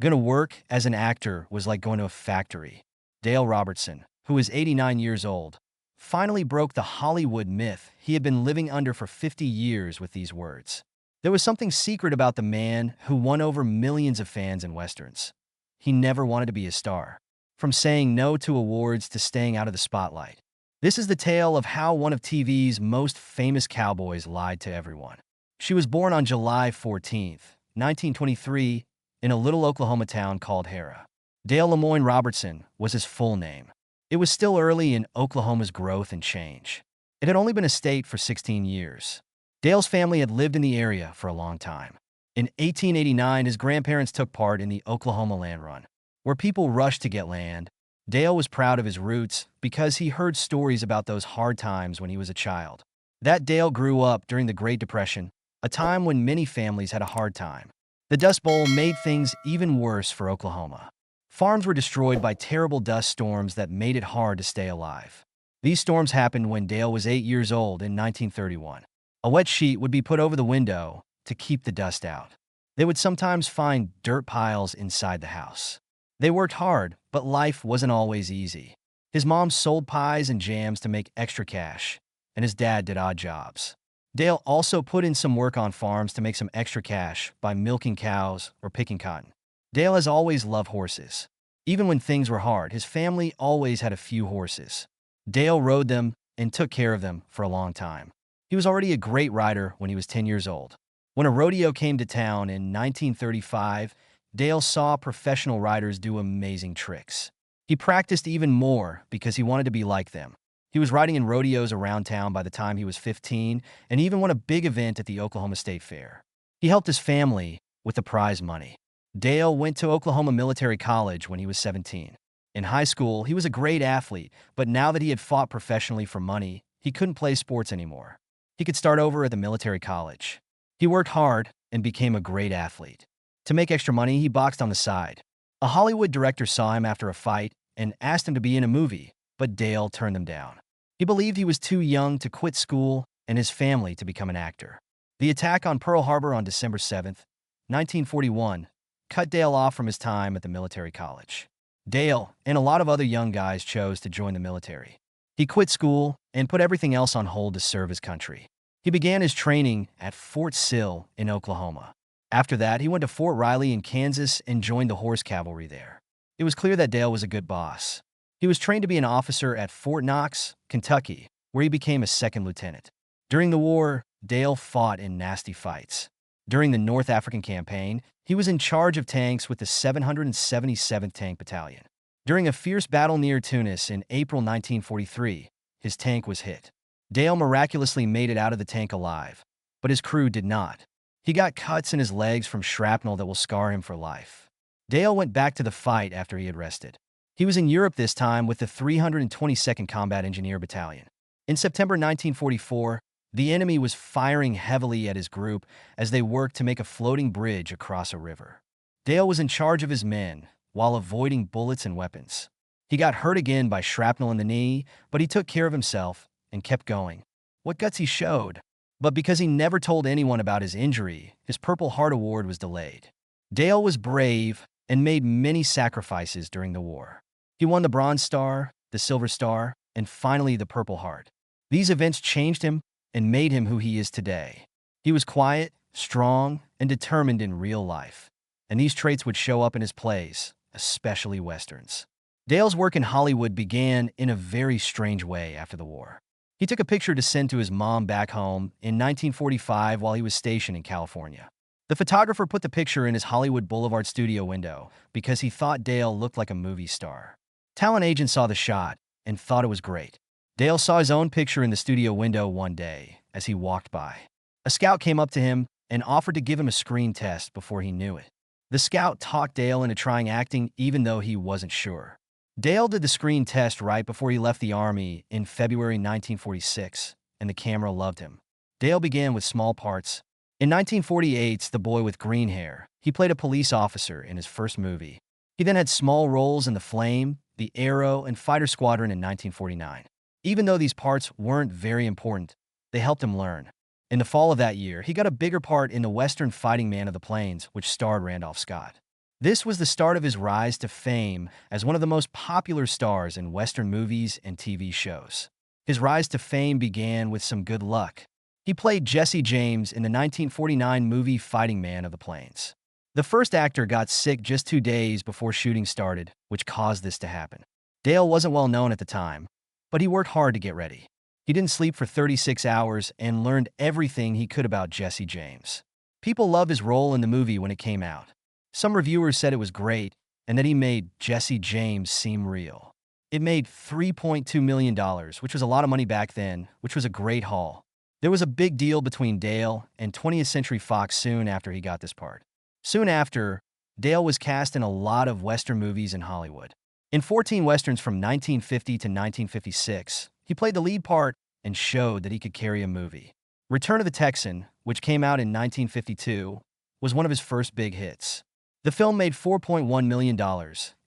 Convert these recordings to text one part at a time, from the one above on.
Going to work as an actor was like going to a factory. Dale Robertson, who is 89 years old, finally broke the Hollywood myth he had been living under for 50 years with these words. There was something secret about the man who won over millions of fans in Westerns. He never wanted to be a star. From saying no to awards to staying out of the spotlight. This is the tale of how one of TV's most famous cowboys lied to everyone. She was born on July 14th, 1923, in a little Oklahoma town called Harrah. Dale Lemoyne Robertson was his full name. It was still early in Oklahoma's growth and change. It had only been a state for 16 years. Dale's family had lived in the area for a long time. In 1889, his grandparents took part in the Oklahoma Land Run, where people rushed to get land. Dale was proud of his roots because he heard stories about those hard times when he was a child. That Dale grew up during the Great Depression, a time when many families had a hard time. The Dust Bowl made things even worse for Oklahoma. Farms were destroyed by terrible dust storms that made it hard to stay alive. These storms happened when Dale was 8 years old in 1931. A wet sheet would be put over the window to keep the dust out. They would sometimes find dirt piles inside the house. They worked hard, but life wasn't always easy. His mom sold pies and jams to make extra cash, and his dad did odd jobs. Dale also put in some work on farms to make some extra cash by milking cows or picking cotton. Dale has always loved horses. Even when things were hard, his family always had a few horses. Dale rode them and took care of them for a long time. He was already a great rider when he was 10 years old. When a rodeo came to town in 1935, Dale saw professional riders do amazing tricks. He practiced even more because he wanted to be like them. He was riding in rodeos around town by the time he was 15 and even won a big event at the Oklahoma State Fair. He helped his family with the prize money. Dale went to Oklahoma Military College when he was 17. In high school, he was a great athlete, but now that he had fought professionally for money, he couldn't play sports anymore. He could start over at the military college. He worked hard and became a great athlete. To make extra money, he boxed on the side. A Hollywood director saw him after a fight and asked him to be in a movie, but Dale turned them down. He believed he was too young to quit school and his family to become an actor. The attack on Pearl Harbor on December 7th, 1941, cut Dale off from his time at the military college. Dale and a lot of other young guys chose to join the military. He quit school and put everything else on hold to serve his country. He began his training at Fort Sill in Oklahoma. After that, he went to Fort Riley in Kansas and joined the horse cavalry there. It was clear that Dale was a good boss. He was trained to be an officer at Fort Knox, Kentucky, where he became a second lieutenant. During the war, Dale fought in nasty fights. During the North African Campaign, he was in charge of tanks with the 777th Tank Battalion. During a fierce battle near Tunis in April 1943, his tank was hit. Dale miraculously made it out of the tank alive, but his crew did not. He got cuts in his legs from shrapnel that will scar him for life. Dale went back to the fight after he had rested. He was in Europe this time with the 322nd Combat Engineer Battalion. In September 1944, the enemy was firing heavily at his group as they worked to make a floating bridge across a river. Dale was in charge of his men while avoiding bullets and weapons. He got hurt again by shrapnel in the knee, but he took care of himself and kept going. What guts he showed! But because he never told anyone about his injury, his Purple Heart Award was delayed. Dale was brave and made many sacrifices during the war. He won the Bronze Star, the Silver Star, and finally the Purple Heart. These events changed him and made him who he is today. He was quiet, strong, and determined in real life. And these traits would show up in his plays, especially Westerns. Dale's work in Hollywood began in a very strange way after the war. He took a picture to send to his mom back home in 1945 while he was stationed in California. The photographer put the picture in his Hollywood Boulevard studio window because he thought Dale looked like a movie star. Talent agent saw the shot and thought it was great. Dale saw his own picture in the studio window one day as he walked by. A scout came up to him and offered to give him a screen test before he knew it. The scout talked Dale into trying acting even though he wasn't sure. Dale did the screen test right before he left the Army in February 1946, and the camera loved him. Dale began with small parts. In 1948's The Boy with Green Hair, he played a police officer in his first movie. He then had small roles in The Flame, The Arrow, and Fighter Squadron in 1949. Even though these parts weren't very important, they helped him learn. In the fall of that year, he got a bigger part in the Western Fighting Man of the Plains, which starred Randolph Scott. This was the start of his rise to fame as one of the most popular stars in Western movies and TV shows. His rise to fame began with some good luck. He played Jesse James in the 1949 movie Fighting Man of the Plains. The first actor got sick just 2 days before shooting started, which caused this to happen. Dale wasn't well known at the time, but he worked hard to get ready. He didn't sleep for 36 hours and learned everything he could about Jesse James. People loved his role in the movie when it came out. Some reviewers said it was great and that he made Jesse James seem real. It made $3.2 million, which was a lot of money back then, which was a great haul. There was a big deal between Dale and 20th Century Fox soon after he got this part. Soon after, Dale was cast in a lot of Western movies in Hollywood. In 14 Westerns from 1950 to 1956, he played the lead part and showed that he could carry a movie. Return of the Texan, which came out in 1952, was one of his first big hits. The film made $4.1 million,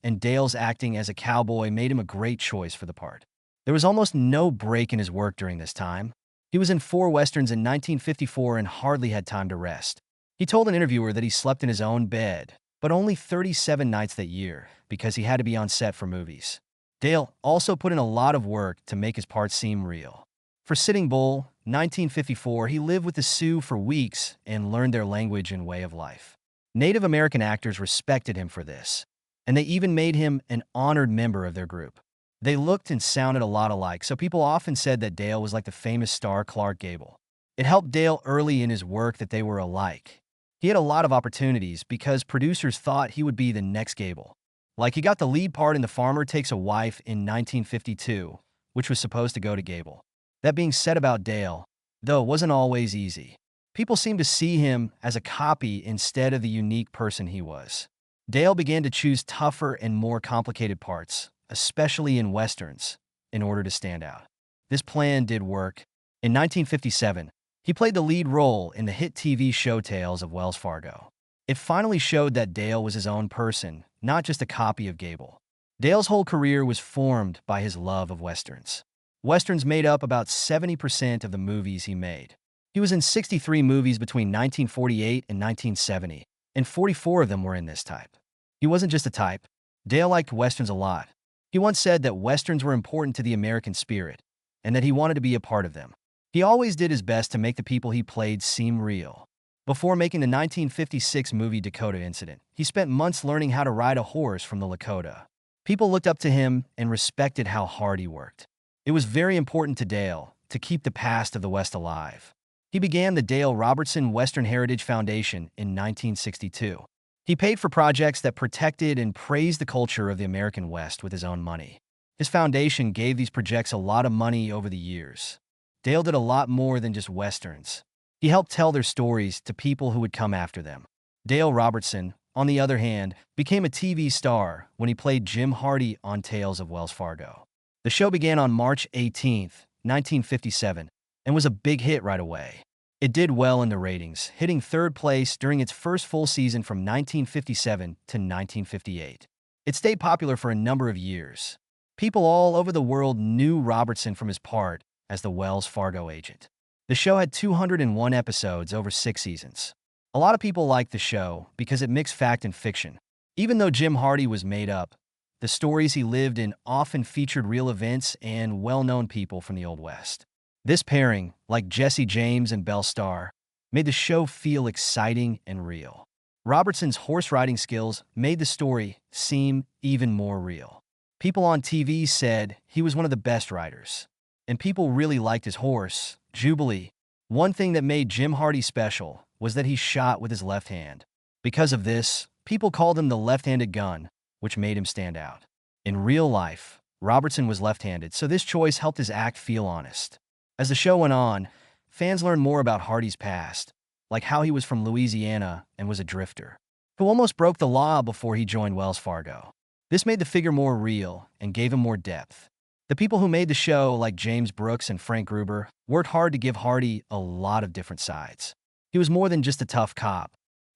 and Dale's acting as a cowboy made him a great choice for the part. There was almost no break in his work during this time. He was in 4 Westerns in 1954 and hardly had time to rest. He told an interviewer that he slept in his own bed, but only 37 nights that year because he had to be on set for movies. Dale also put in a lot of work to make his parts seem real. For Sitting Bull, 1954, he lived with the Sioux for weeks and learned their language and way of life. Native American actors respected him for this, and they even made him an honored member of their group. They looked and sounded a lot alike, so people often said that Dale was like the famous star Clark Gable. It helped Dale early in his work that they were alike. He had a lot of opportunities because producers thought he would be the next Gable. Like he got the lead part in The Farmer Takes a Wife in 1952, which was supposed to go to Gable. That being said about Dale, though it wasn't always easy. People seemed to see him as a copy instead of the unique person he was. Dale began to choose tougher and more complicated parts, especially in Westerns, in order to stand out. This plan did work. In 1957, he played the lead role in the hit TV show Tales of Wells Fargo. It finally showed that Dale was his own person, not just a copy of Gable. Dale's whole career was formed by his love of Westerns. Westerns made up about 70% of the movies he made. He was in 63 movies between 1948 and 1970, and 44 of them were in this type. He wasn't just a type. Dale liked Westerns a lot. He once said that Westerns were important to the American spirit, and that he wanted to be a part of them. He always did his best to make the people he played seem real. Before making the 1956 movie Dakota Incident, he spent months learning how to ride a horse from the Lakota. People looked up to him and respected how hard he worked. It was very important to Dale to keep the past of the West alive. He began the Dale Robertson Western Heritage Foundation in 1962. He paid for projects that protected and praised the culture of the American West with his own money. His foundation gave these projects a lot of money over the years. Dale did a lot more than just Westerns. He helped tell their stories to people who would come after them. Dale Robertson, on the other hand, became a TV star when he played Jim Hardy on Tales of Wells Fargo. The show began on March 18, 1957, and was a big hit right away. It did well in the ratings, hitting 3rd place during its first full season from 1957 to 1958. It stayed popular for a number of years. People all over the world knew Robertson from his part as the Wells Fargo agent. The show had 201 episodes over 6 seasons. A lot of people liked the show because it mixed fact and fiction. Even though Jim Hardy was made up, the stories he lived in often featured real events and well-known people from the Old West. This pairing, like Jesse James and Belle Starr, made the show feel exciting and real. Robertson's horse riding skills made the story seem even more real. People on TV said he was one of the best riders, and people really liked his horse, Jubilee. One thing that made Jim Hardy special was that he shot with his left hand. Because of this, people called him the left-handed gun, which made him stand out. In real life, Robertson was left-handed, so this choice helped his act feel honest. As the show went on, fans learned more about Hardy's past, like how he was from Louisiana and was a drifter, who almost broke the law before he joined Wells Fargo. This made the figure more real and gave him more depth. The people who made the show, like James Brooks and Frank Gruber, worked hard to give Hardy a lot of different sides. He was more than just a tough cop.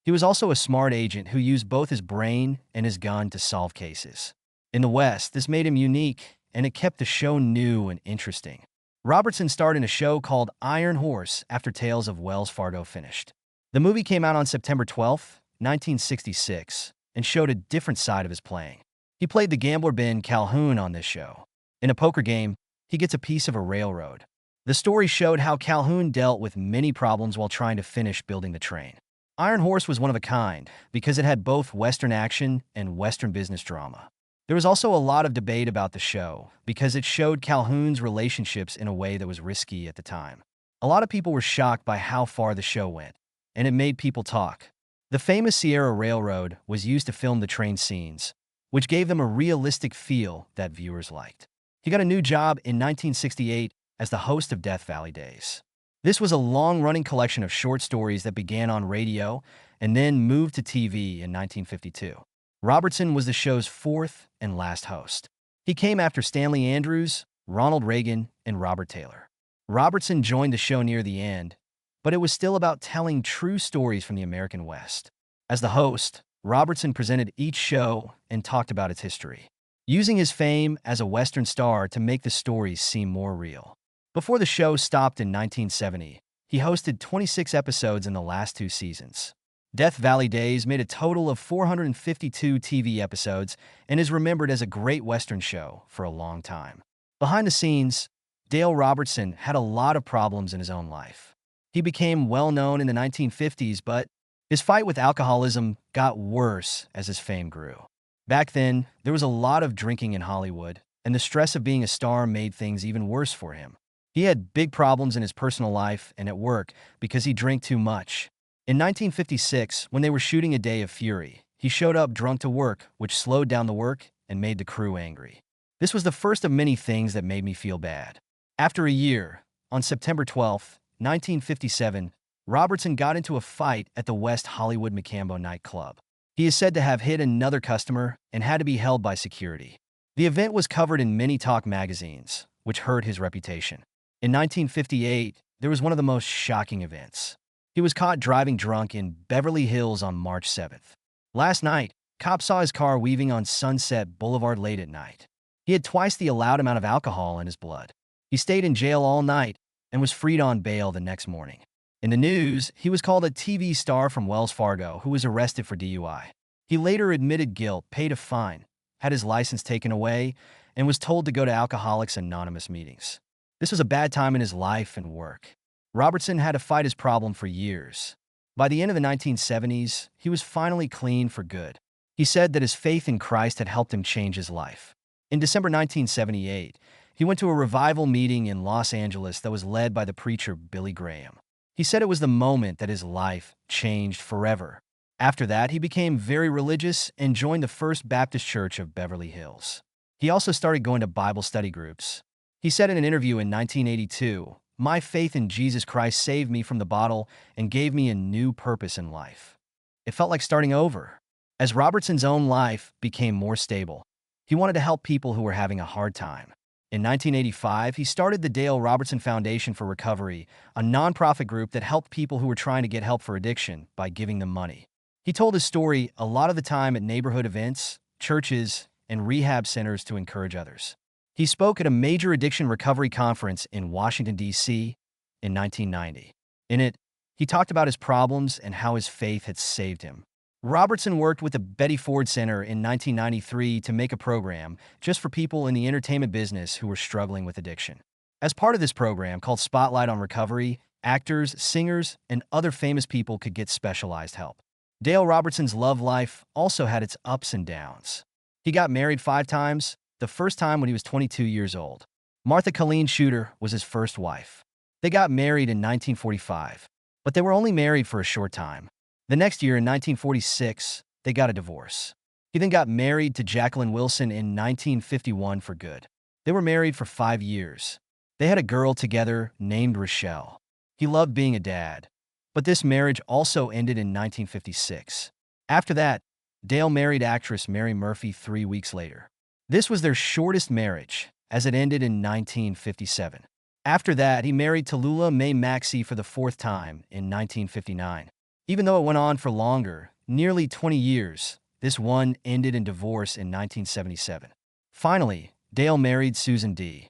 He was also a smart agent who used both his brain and his gun to solve cases. In the West, this made him unique, and it kept the show new and interesting. Robertson starred in a show called Iron Horse after Tales of Wells Fargo finished. The movie came out on September 12, 1966. and showed a different side of his playing. He played the gambler Ben Calhoun on this show. In a poker game, he gets a piece of a railroad. The story showed how Calhoun dealt with many problems while trying to finish building the train. Iron Horse was one of a kind because it had both Western action and Western business drama. There was also a lot of debate about the show because it showed Calhoun's relationships in a way that was risky at the time. A lot of people were shocked by how far the show went, and it made people talk. The famous Sierra Railroad was used to film the train scenes, which gave them a realistic feel that viewers liked. He got a new job in 1968 as the host of Death Valley Days. This was a long-running collection of short stories that began on radio and then moved to TV in 1952. Robertson was the show's fourth and last host. He came after Stanley Andrews, Ronald Reagan, and Robert Taylor. Robertson joined the show near the end, but it was still about telling true stories from the American West. As the host, Robertson presented each show and talked about its history, using his fame as a Western star to make the stories seem more real. Before the show stopped in 1970, he hosted 26 episodes in the last 2 seasons. Death Valley Days made a total of 452 TV episodes and is remembered as a great Western show for a long time. Behind the scenes, Dale Robertson had a lot of problems in his own life. He became well known in the 1950s, but his fight with alcoholism got worse as his fame grew. Back then, there was a lot of drinking in Hollywood, and the stress of being a star made things even worse for him. He had big problems in his personal life and at work because he drank too much. In 1956, when they were shooting A Day of Fury, he showed up drunk to work, which slowed down the work and made the crew angry. This was the first of many things that made me feel bad. After a year, on September 12, 1957, Robertson got into a fight at the West Hollywood Macambo nightclub. He is said to have hit another customer and had to be held by security. The event was covered in many talk magazines, which hurt his reputation. In 1958, there was one of the most shocking events. He was caught driving drunk in Beverly Hills on March 7th. Last night, cops saw his car weaving on Sunset Boulevard late at night. He had twice the allowed amount of alcohol in his blood. He stayed in jail all night and was freed on bail the next morning. In the news, he was called a TV star from Wells Fargo who was arrested for DUI. He later admitted guilt, paid a fine, had his license taken away, and was told to go to Alcoholics Anonymous meetings. This was a bad time in his life and work. Robertson had to fight his problem for years. By the end of the 1970s, he was finally clean for good. He said that his faith in Christ had helped him change his life. In December 1978, he went to a revival meeting in Los Angeles that was led by the preacher Billy Graham. He said it was the moment that his life changed forever. After that, he became very religious and joined the First Baptist Church of Beverly Hills. He also started going to Bible study groups. He said in an interview in 1982, "My faith in Jesus Christ saved me from the bottle and gave me a new purpose in life. It felt like starting over." As Robertson's own life became more stable, he wanted to help people who were having a hard time. In 1985, he started the Dale Robertson Foundation for Recovery, a nonprofit group that helped people who were trying to get help for addiction by giving them money. He told his story a lot of the time at neighborhood events, churches, and rehab centers to encourage others. He spoke at a major addiction recovery conference in Washington, D.C. in 1990. In it, he talked about his problems and how his faith had saved him. Robertson worked with the Betty Ford Center in 1993 to make a program just for people in the entertainment business who were struggling with addiction. As part of this program called Spotlight on Recovery, actors, singers, and other famous people could get specialized help. Dale Robertson's love life also had its ups and downs. He got married 5 times, the first time when he was 22 years old. Martha Colleen Shooter was his first wife. They got married in 1945, but they were only married for a short time. The next year, in 1946, they got a divorce. He then got married to Jacqueline Wilson in 1951 for good. They were married for 5 years. They had a girl together named Rochelle. He loved being a dad, but this marriage also ended in 1956. After that, Dale married actress Mary Murphy 3 weeks later. This was their shortest marriage, as it ended in 1957. After that, he married Tallulah Mae Maxey for the 4th time in 1959. Even though it went on for longer, nearly 20 years, this one ended in divorce in 1977. Finally, Dale married Susan D.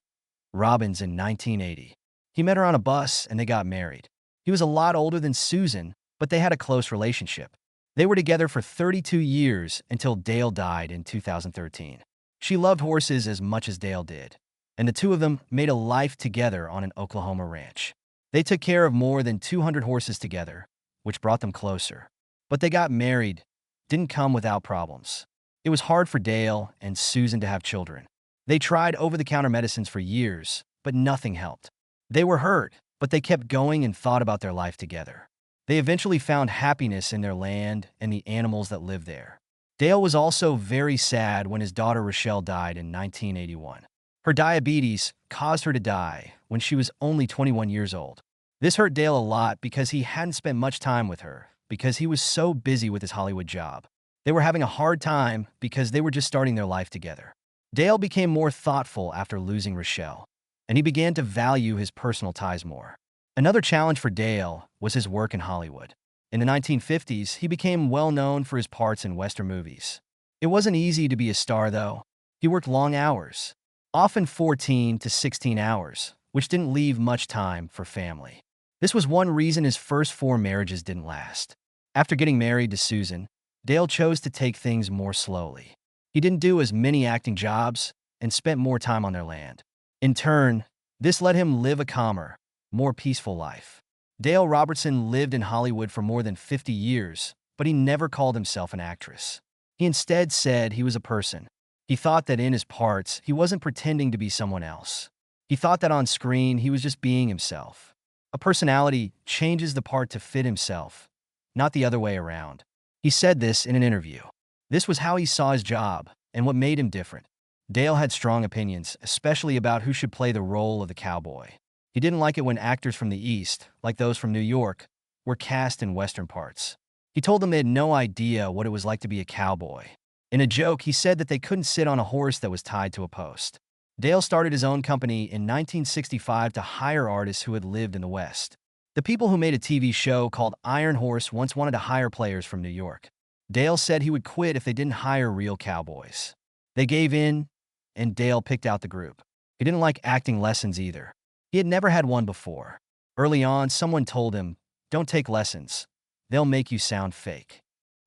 Robbins in 1980. He met her on a bus and they got married. He was a lot older than Susan, but they had a close relationship. They were together for 32 years until Dale died in 2013. She loved horses as much as Dale did, and the two of them made a life together on an Oklahoma ranch. They took care of more than 200 horses together, which brought them closer. But they got married, didn't come without problems. It was hard for Dale and Susan to have children. They tried over-the-counter medicines for years, but nothing helped. They were hurt, but they kept going and thought about their life together. They eventually found happiness in their land and the animals that lived there. Dale was also very sad when his daughter Rochelle died in 1981. Her diabetes caused her to die when she was only 21 years old. This hurt Dale a lot because he hadn't spent much time with her because he was so busy with his Hollywood job. They were having a hard time because they were just starting their life together. Dale became more thoughtful after losing Rochelle, and he began to value his personal ties more. Another challenge for Dale was his work in Hollywood. In the 1950s, he became well known for his parts in Western movies. It wasn't easy to be a star, though. He worked long hours, often 14 to 16 hours, which didn't leave much time for family. This was one reason his first 4 marriages didn't last. After getting married to Susan, Dale chose to take things more slowly. He didn't do as many acting jobs and spent more time on their land. In turn, this let him live a calmer, more peaceful life. Dale Robertson lived in Hollywood for more than 50 years, but he never called himself an actress. He instead said he was a person. He thought that in his parts, he wasn't pretending to be someone else. He thought that on screen, he was just being himself. A personality changes the part to fit himself, not the other way around. He said this in an interview. This was how he saw his job and what made him different. Dale had strong opinions, especially about who should play the role of the cowboy. He didn't like it when actors from the East, like those from New York, were cast in Western parts. He told them they had no idea what it was like to be a cowboy. In a joke, he said that they couldn't sit on a horse that was tied to a post. Dale started his own company in 1965 to hire artists who had lived in the West. The people who made a TV show called Iron Horse once wanted to hire players from New York. Dale said he would quit if they didn't hire real cowboys. They gave in, and Dale picked out the group. He didn't like acting lessons either. He had never had one before. Early on, someone told him, "Don't take lessons. They'll make you sound fake."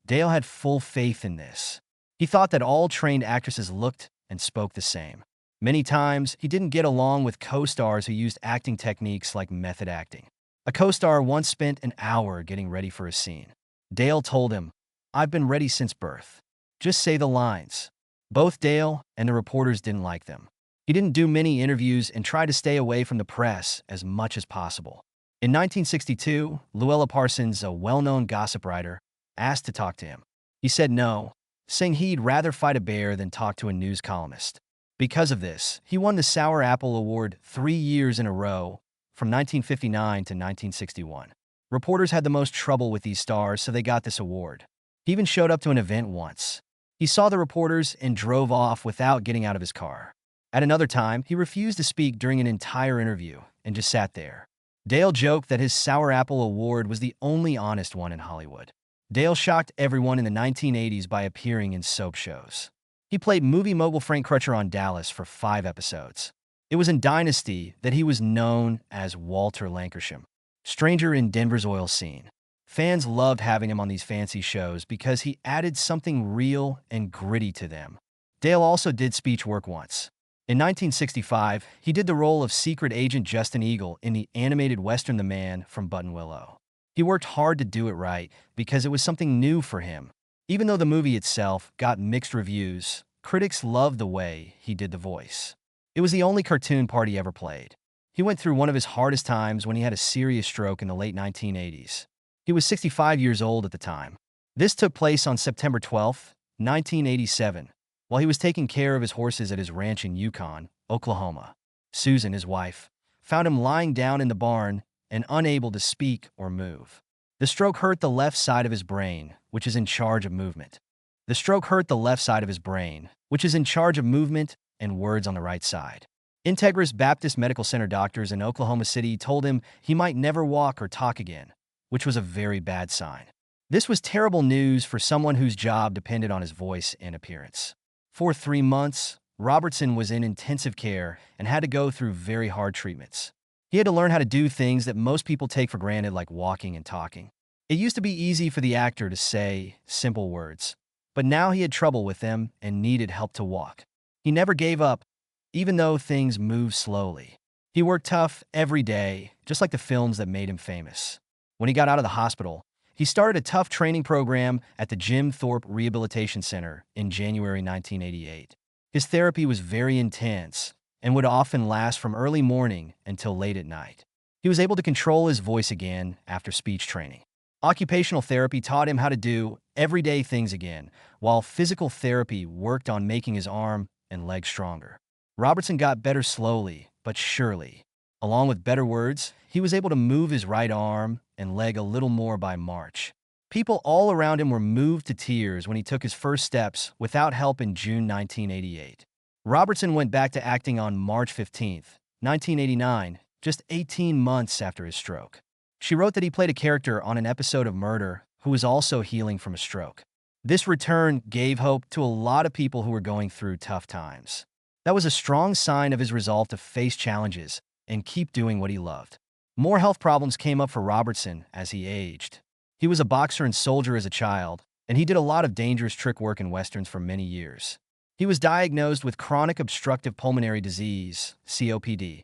Dale had full faith in this. He thought that all trained actresses looked and spoke the same. Many times, he didn't get along with co-stars who used acting techniques like method acting. A co-star once spent an hour getting ready for a scene. Dale told him, "I've been ready since birth. Just say the lines." Both Dale and the reporters didn't like them. He didn't do many interviews and tried to stay away from the press as much as possible. In 1962, Louella Parsons, a well-known gossip writer, asked to talk to him. He said no, saying he'd rather fight a bear than talk to a news columnist. Because of this, he won the Sour Apple Award 3 years in a row, from 1959 to 1961. Reporters had the most trouble with these stars, so they got this award. He even showed up to an event once. He saw the reporters and drove off without getting out of his car. At another time, he refused to speak during an entire interview and just sat there. Dale joked that his Sour Apple Award was the only honest one in Hollywood. Dale shocked everyone in the 1980s by appearing in soap shows. He played movie mogul Frank Crutcher on Dallas for 5 episodes. It was in Dynasty that he was known as Walter Lankershim, stranger in Denver's oil scene. Fans loved having him on these fancy shows because he added something real and gritty to them. Dale also did speech work once. In 1965, he did the role of Secret Agent Justin Eagle in the animated Western The Man from Buttonwillow. He worked hard to do it right because it was something new for him. Even though the movie itself got mixed reviews, critics loved the way he did the voice. It was the only cartoon part he ever played. He went through one of his hardest times when he had a serious stroke in the late 1980s. He was 65 years old at the time. This took place on September 12, 1987, while he was taking care of his horses at his ranch in Yukon, Oklahoma. Susan, his wife, found him lying down in the barn and unable to speak or move. The stroke hurt the left side of his brain, which is in charge of movement. The stroke hurt the left side of his brain, which is in charge of movement and words on the right side. Integris Baptist Medical Center doctors in Oklahoma City told him he might never walk or talk again, which was a very bad sign. This was terrible news for someone whose job depended on his voice and appearance. For 3 months, Robertson was in intensive care and had to go through very hard treatments. He had to learn how to do things that most people take for granted, like walking and talking. It used to be easy for the actor to say simple words, but now he had trouble with them and needed help to walk. He never gave up, even though things moved slowly. He worked tough every day, just like the films that made him famous. When he got out of the hospital, he started a tough training program at the Jim Thorpe Rehabilitation Center in January 1988. His therapy was very intense and would often last from early morning until late at night. He was able to control his voice again after speech training. Occupational therapy taught him how to do everyday things again, while physical therapy worked on making his arm and leg stronger. Robertson got better slowly, but surely. Along with better words, he was able to move his right arm and leg a little more by March. People all around him were moved to tears when he took his first steps without help in June 1988. Robertson went back to acting on March 15, 1989, just 18 months after his stroke. She wrote that he played a character on an episode of Murder who was also healing from a stroke. This return gave hope to a lot of people who were going through tough times. That was a strong sign of his resolve to face challenges and keep doing what he loved. More health problems came up for Robertson as he aged. He was a boxer and soldier as a child, and he did a lot of dangerous trick work in westerns for many years. He was diagnosed with chronic obstructive pulmonary disease, COPD,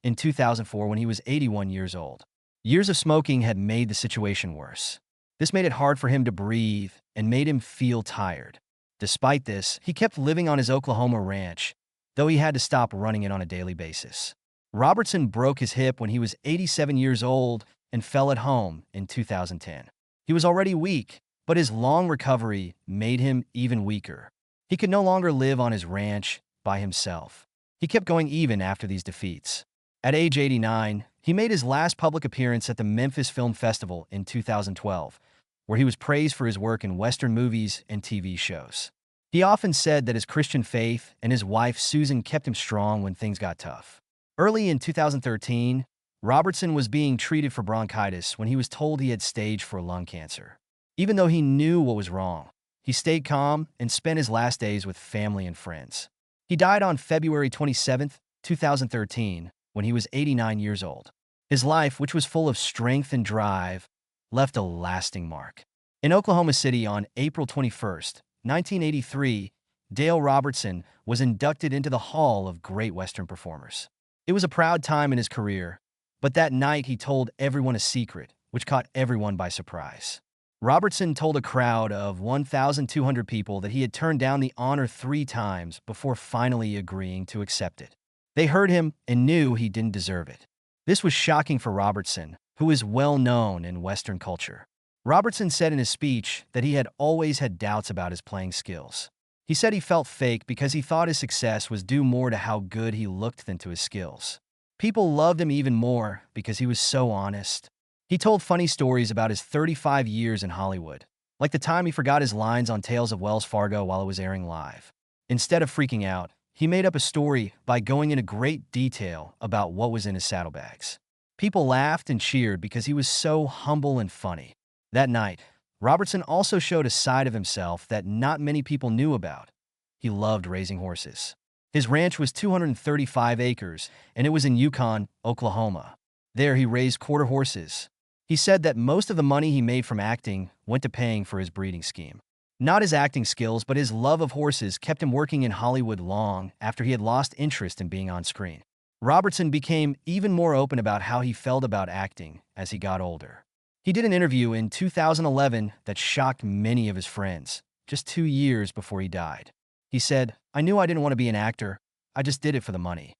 in 2004 when he was 81 years old. Years of smoking had made the situation worse. This made it hard for him to breathe and made him feel tired. Despite this, he kept living on his Oklahoma ranch, though he had to stop running it on a daily basis. Robertson broke his hip when he was 87 years old and fell at home in 2010. He was already weak, but his long recovery made him even weaker. He could no longer live on his ranch by himself. He kept going even after these defeats. At age 89, he made his last public appearance at the Memphis Film Festival in 2012, where he was praised for his work in Western movies and TV shows. He often said that his Christian faith and his wife Susan kept him strong when things got tough. Early in 2013, Robertson was being treated for bronchitis when he was told he had stage 4 lung cancer. Even though he knew what was wrong, he stayed calm and spent his last days with family and friends. He died on February 27, 2013, when he was 89 years old. His life, which was full of strength and drive, left a lasting mark. In Oklahoma City on April 21, 1983, Dale Robertson was inducted into the Hall of Great Western Performers. It was a proud time in his career, but that night he told everyone a secret, which caught everyone by surprise. Robertson told a crowd of 1,200 people that he had turned down the honor 3 times before finally agreeing to accept it. They heard him and knew he didn't deserve it. This was shocking for Robertson, who is well known in Western culture. Robertson said in his speech that he had always had doubts about his playing skills. He said he felt fake because he thought his success was due more to how good he looked than to his skills. People loved him even more because he was so honest. He told funny stories about his 35 years in Hollywood, like the time he forgot his lines on Tales of Wells Fargo while it was airing live. Instead of freaking out, he made up a story by going into great detail about what was in his saddlebags. People laughed and cheered because he was so humble and funny. That night, Robertson also showed a side of himself that not many people knew about. He loved raising horses. His ranch was 235 acres, and it was in Yukon, Oklahoma. There he raised quarter horses. He said that most of the money he made from acting went to paying for his breeding scheme. Not his acting skills, but his love of horses kept him working in Hollywood long after he had lost interest in being on screen. Robertson became even more open about how he felt about acting as he got older. He did an interview in 2011 that shocked many of his friends, just 2 years before he died. He said, "I knew I didn't want to be an actor. I just did it for the money."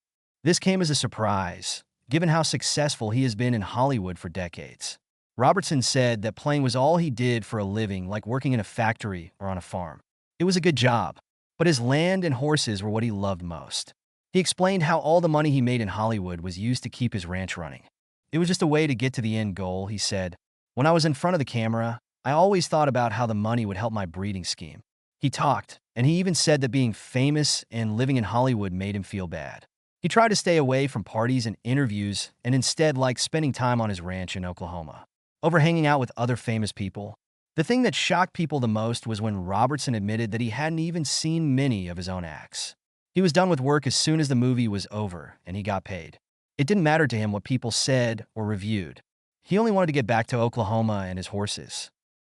This came as a surprise, given how successful he has been in Hollywood for decades. Robertson said that playing was all he did for a living, like working in a factory or on a farm. It was a good job, but his land and horses were what he loved most. He explained how all the money he made in Hollywood was used to keep his ranch running. It was just a way to get to the end goal, he said. "When I was in front of the camera, I always thought about how the money would help my breeding scheme." He talked, and he even said that being famous and living in Hollywood made him feel bad. He tried to stay away from parties and interviews and instead liked spending time on his ranch in Oklahoma, over hanging out with other famous people. The thing that shocked people the most was when Robertson admitted that he hadn't even seen many of his own acts. He was done with work as soon as the movie was over and he got paid. It didn't matter to him what people said or reviewed. He only wanted to get back to Oklahoma and his horses.